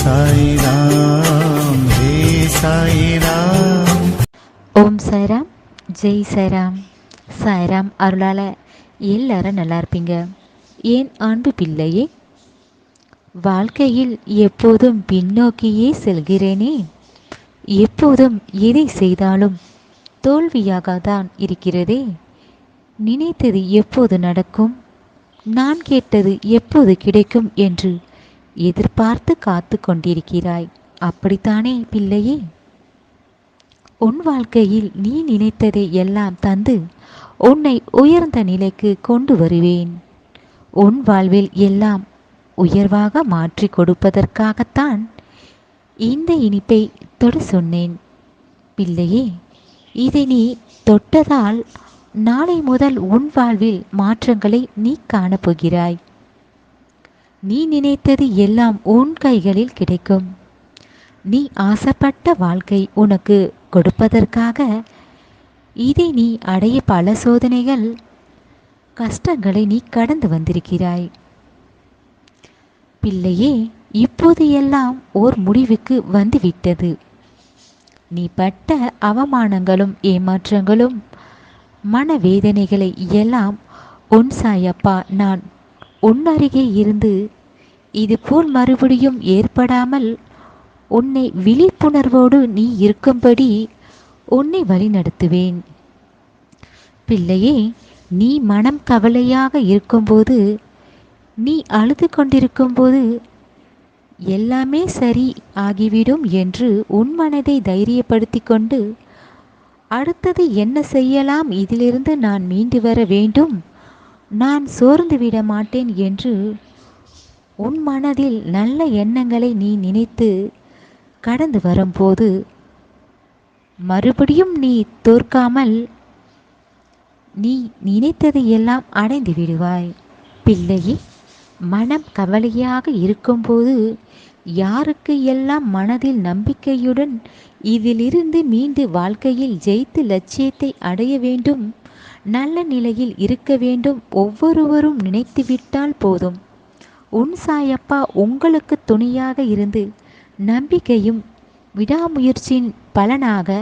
சாய்ராம் ஹே சாய்ராம். ஓம் சாய்ராம், ஜெய் சாய்ராம். சாய்ராம் அருளால் எல்லாரும் நல்லா இருப்பீங்க. ஏன் அன்பு பிள்ளையே, வாழ்க்கையில் எப்போதும் பின்னோக்கியே செல்கிறேனே, எப்போதும் எதை செய்தாலும் தோல்வியாக தான் இருக்கிறதே. நினைத்தது எப்போது நடக்கும், நான் கேட்டது எப்போது கிடைக்கும் என்று எதிர்பார்த்து காத்து கொண்டிருக்கிறாய். அப்படித்தானே பிள்ளையே? உன் வாழ்க்கையில் நீ நினைத்ததை எல்லாம் தந்து உன்னை உயர்ந்த நிலைக்கு கொண்டு வருவேன். உன் வாழ்வில் எல்லாம் உயர்வாக மாற்றி கொடுப்பதற்காகத்தான் இந்த இனிப்பை தொட சொன்னேன். பிள்ளையே, இதை நீ தொட்டதால் நாளை முதல் உன் வாழ்வில் மாற்றங்களை நீ காணப்போகிறாய். நீ நினைத்தது எல்லாம் உன் கைகளில் கிடைக்கும். நீ ஆசைப்பட்ட வாழ்க்கை உனக்கு கொடுப்பதற்காக இதை நீ அடைய பல சோதனைகள், கஷ்டங்களை நீ கடந்து வந்திருக்கிறாய். பிள்ளையே, இப்போது எல்லாம் ஓர் முடிவுக்கு வந்துவிட்டது. நீ பட்ட அவமானங்களும் ஏமாற்றங்களும் மனவேதனைகளை எல்லாம் உன் சாயப்பா நான் உன் அருகே இருந்து இதுபோல் மறுபடியும் ஏற்படாமல் உன்னை விழிப்புணர்வோடு நீ இருக்கும்படி உன்னை வழிநடத்துவேன். பிள்ளையே, நீ மனம் கவலையாக இருக்கும்போது, நீ அழுது கொண்டிருக்கும்போது எல்லாமே சரி ஆகிவிடும் என்று உன் மனதை தைரியப்படுத்தி கொண்டு, அடுத்தது என்ன செய்யலாம், இதிலிருந்து நான் மீண்டு வர வேண்டும், நான் சோர்ந்து விட மாட்டேன் என்று உன் மனதில் நல்ல எண்ணங்களை நீ நினைத்து கடந்து வரும்போது மறுபடியும் நீ தோற்காமல் நீ நினைத்தது எல்லாம் அடைந்து விடுவாய். பிள்ளையே, மனம் கவலையாக இருக்கும்போது யாருக்கு எல்லாம் மனதில் நம்பிக்கையுடன் இதிலிருந்து மீண்டு வாழ்க்கையில் ஜெயித்து லட்சியத்தை அடைய வேண்டும், நல்ல நிலையில் இருக்க வேண்டும், ஒவ்வொருவரும் நினைத்துவிட்டால் போதும், உன் சாயப்பா உங்களுக்கு துணையாக இருந்து நம்பிக்கையும் விடாமுயற்சியின் பலனாக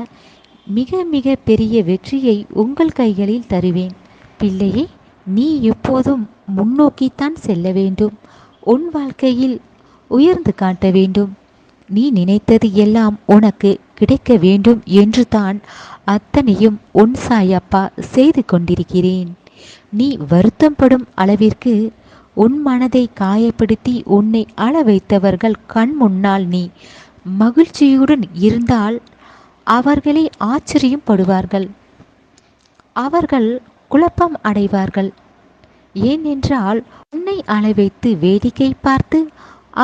மிக மிக பெரிய வெற்றியை உங்கள் கைகளில் தருவேன். பிள்ளையே, நீ எப்போதும் முன்னோக்கித்தான் செல்ல வேண்டும். உன் வாழ்க்கையில் உயர்ந்து காட்ட வேண்டும். நீ நினைத்தது எல்லாம் உனக்கு கிடைக்க வேண்டும் என்று தான் அத்தனையும் உன் சாயப்பா செய்து கொண்டிருக்கிறேன். நீ வருத்தப்படும் அளவிற்கு உன் மனதை காயப்படுத்தி உன்னை அழ வைத்தவர்கள் கண் முன்னால் நீ மகிழ்ச்சியுடன் இருந்தால் அவர்களே ஆச்சரியம் படுவார்கள். அவர்கள் குழப்பம் அடைவார்கள். ஏனென்றால் உன்னை அழ வைத்து வேடிக்கை பார்த்து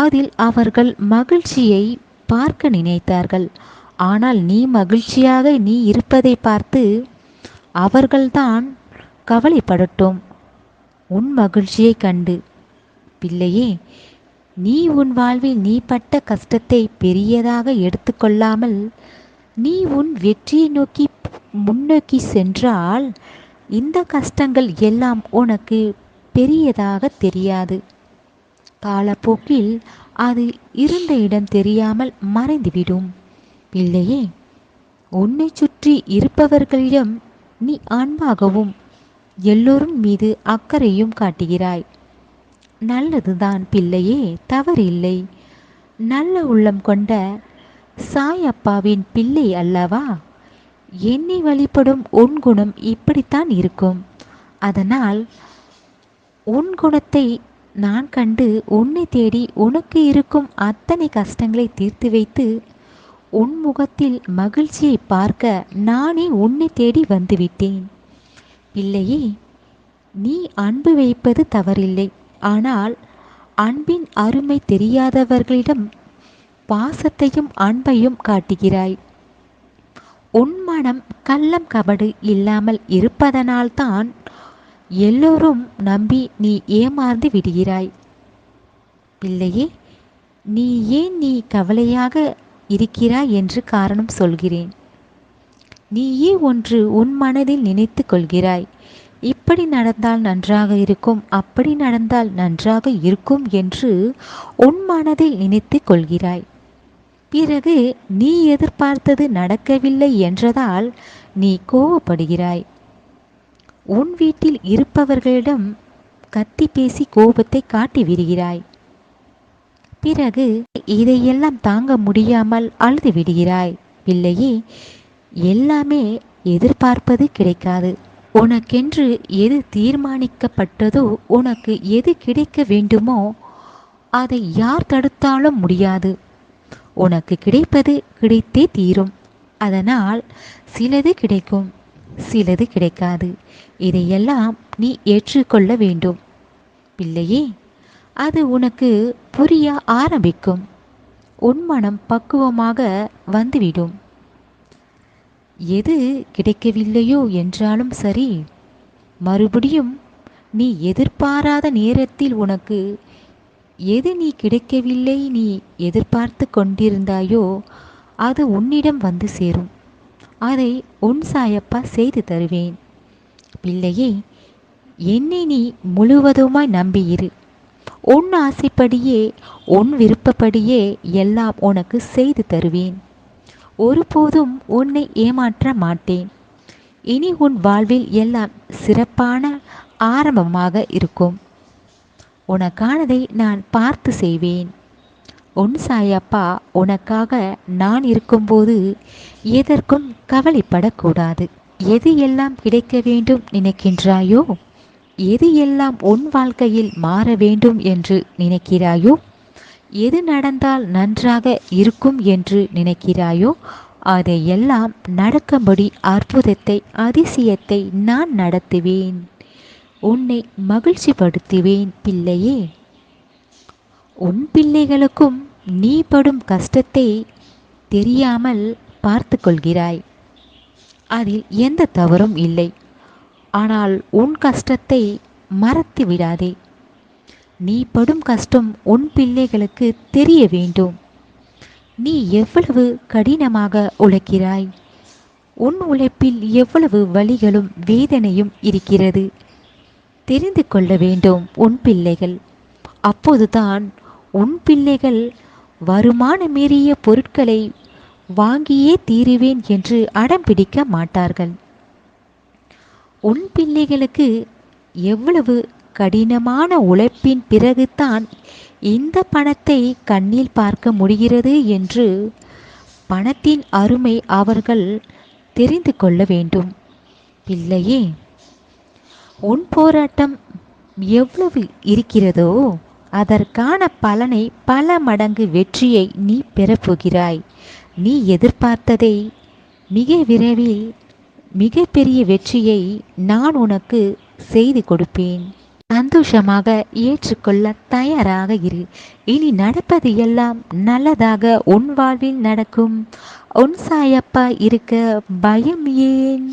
அதில் அவர்கள் மகிழ்ச்சியை பார்க்க நினைத்தார்கள். ஆனால் நீ மகிழ்ச்சியாக நீ இருப்பதை பார்த்து அவர்கள்தான் கவலைப்படட்டும் உன் மகிழ்ச்சியை கண்டு. பிள்ளையே, நீ உன் வாழ்வில் நீ பட்ட கஷ்டத்தை பெரியதாக எடுத்துக்கொள்ளாமல் நீ உன் வெற்றியை நோக்கி முன்னோக்கி சென்றால் இந்த கஷ்டங்கள் எல்லாம் உனக்கு பெரியதாக தெரியாது. காலப்போக்கில் அது இருந்த இடம் தெரியாமல் மறைந்துவிடும். பிள்ளையே, உன்னை சுற்றி இருப்பவர்களிடம் நீ அன்பாகவும் எல்லோரும் மீது அக்கறையும் காட்டுகிறாய். நல்லதுதான் பிள்ளையே, தவறில்லை. நல்ல உள்ளம் கொண்ட சாயப்பாவின் பிள்ளை அல்லவா? என்னை வழிபடும் உன் குணம் இப்படித்தான் இருக்கும். அதனால் உன் குணத்தை நான் கண்டு உன்னை தேடி உனக்கு இருக்கும் அத்தனை கஷ்டங்களை தீர்த்து வைத்து உன் முகத்தில் மகிழ்ச்சியை பார்க்க நானே உன்னை தேடி வந்துவிட்டேன். பிள்ளையே, நீ அன்பு வைப்பது தவறில்லை. ஆனால் அன்பின் அருமை தெரியாதவர்களிடம் பாசத்தையும் அன்பையும் காட்டுகிறாய். உன் மனம் கள்ளம் கபடு இல்லாமல் இருப்பதனால்தான் எல்லோரும் நம்பி நீ ஏமாந்து விடுகிறாய். பிள்ளையே, நீ ஏன் கவலையாக இருக்கிறாய் என்று காரணம் சொல்கிறேன். நீயே ஒன்று உன் மனதில் நினைத்து கொள்கிறாய். இப்படி நடந்தால் நன்றாக இருக்கும், அப்படி நடந்தால் நன்றாக இருக்கும் என்று உன் மனதில் நினைத்து கொள்கிறாய். பிறகு நீ எதிர்பார்த்தது நடக்கவில்லை என்றதால் நீ கோபப்படுகிறாய். உன் வீட்டில் இருப்பவர்களிடம் கத்தி பேசி கோபத்தை காட்டி விடுகிறாய். பிறகு இதையெல்லாம் தாங்க முடியாமல் அழுது விடுகிறாய். பிள்ளையே, எல்லாமே எதிர்பார்ப்பது கிடைக்காது. உனக்கென்று எது தீர்மானிக்கப்பட்டதோ, உனக்கு எது கிடைக்க வேண்டுமோ அதை யார் தடுத்தாலும் முடியாது. உனக்கு கிடைப்பது கிடைத்தே தீரும். அதனால் சிலது கிடைக்கும், சிலது கிடைக்காது. இதையெல்லாம் நீ ஏற்றுக்கொள்ள வேண்டும். பிள்ளையே, அது உனக்கு புரிய ஆரம்பிக்கும். உன் மனம் பக்குவமாக வந்துவிடும். எது கிடைக்கவில்லையோ என்றாலும் சரி, மறுபடியும் நீ எதிர்பாராத நேரத்தில் உனக்கு எது நீ கிடைக்கவில்லை, நீ எதிர்பார்த்து கொண்டிருந்தாயோ அது உன்னிடம் வந்து சேரும். அதை உன் சாயப்பா செய்து தருவேன். பிள்ளையே, என்னை நீ முழுவதுமாய் நம்பியிரு. உன் ஆசைப்படியே, உன் விருப்பப்படியே எல்லாம் உனக்கு செய்து தருவேன். ஒருபோதும் உன்னை ஏமாற்ற மாட்டேன். இனி உன் வாழ்வில் எல்லாம் சிறப்பான ஆரம்பமாக இருக்கும். உனக்கானதை நான் பார்த்து செய்வேன். உன் சாயப்பா உனக்காக நான் இருக்கும்போது எதற்கும் கவலைப்படக்கூடாது. எது எல்லாம் கிடைக்க வேண்டும் நினைக்கின்றாயோ, எது எல்லாம் உன் வாழ்க்கையில் மாற வேண்டும் என்று நினைக்கிறாயோ, எது நடந்தால் நன்றாக இருக்கும் என்று நினைக்கிறாயோ அதையெல்லாம் நடக்கும்படி அற்புதத்தை, அதிசயத்தை நான் நடத்துவேன். உன்னை மகிழ்ச்சிப்படுத்துவேன். பிள்ளையே, உன் பிள்ளைகளுக்கும் நீ படும் கஷ்டத்தை தெரியாமல் பார்த்து கொள்கிறாய். அதில் எந்த தவறும் இல்லை. ஆனால் உன் கஷ்டத்தை மறத்து விடாதே. நீ படும் கஷ்டம் உன் பிள்ளைகளுக்கு தெரிய வேண்டும். நீ எவ்வளவு கடினமாக உழைக்கிறாய், உன் உழைப்பில் எவ்வளவு வலிகளும் வேதனையும் இருக்கிறது தெரிந்து கொள்ள வேண்டும் உன் பிள்ளைகள். அப்போதுதான் உன் பிள்ளைகள் வருமான மீறிய பொருட்களை வாங்கியே தீருவேன் என்று அடம் பிடிக்க மாட்டார்கள். உன் பிள்ளைகளுக்கு எவ்வளவு கடினமான உழைப்பின் பிறகுதான் இந்த பணத்தை கண்ணில் பார்க்க முடிகிறது என்று பணத்தின் அருமை அவர்கள் தெரிந்து கொள்ள வேண்டும். பிள்ளையே, உன் போராட்டம் எவ்வளவு இருக்கிறதோ அதற்கான பலனை, பல மடங்கு வெற்றியை நீ பெறப்போகிறாய். நீ எதிர்பார்த்ததை மிக விரைவில் மிகப்பெரிய வெற்றியை நான் உனக்கு செய்து கொடுப்பேன். சந்தோஷமாக ஏற்றுக்கொள்ள தயாராக இரு. இனி நடப்பது எல்லாம் நல்லதாக உன் வாழ்வில் நடக்கும். உன் சாயப்பா இருக்க பயம் ஏன்?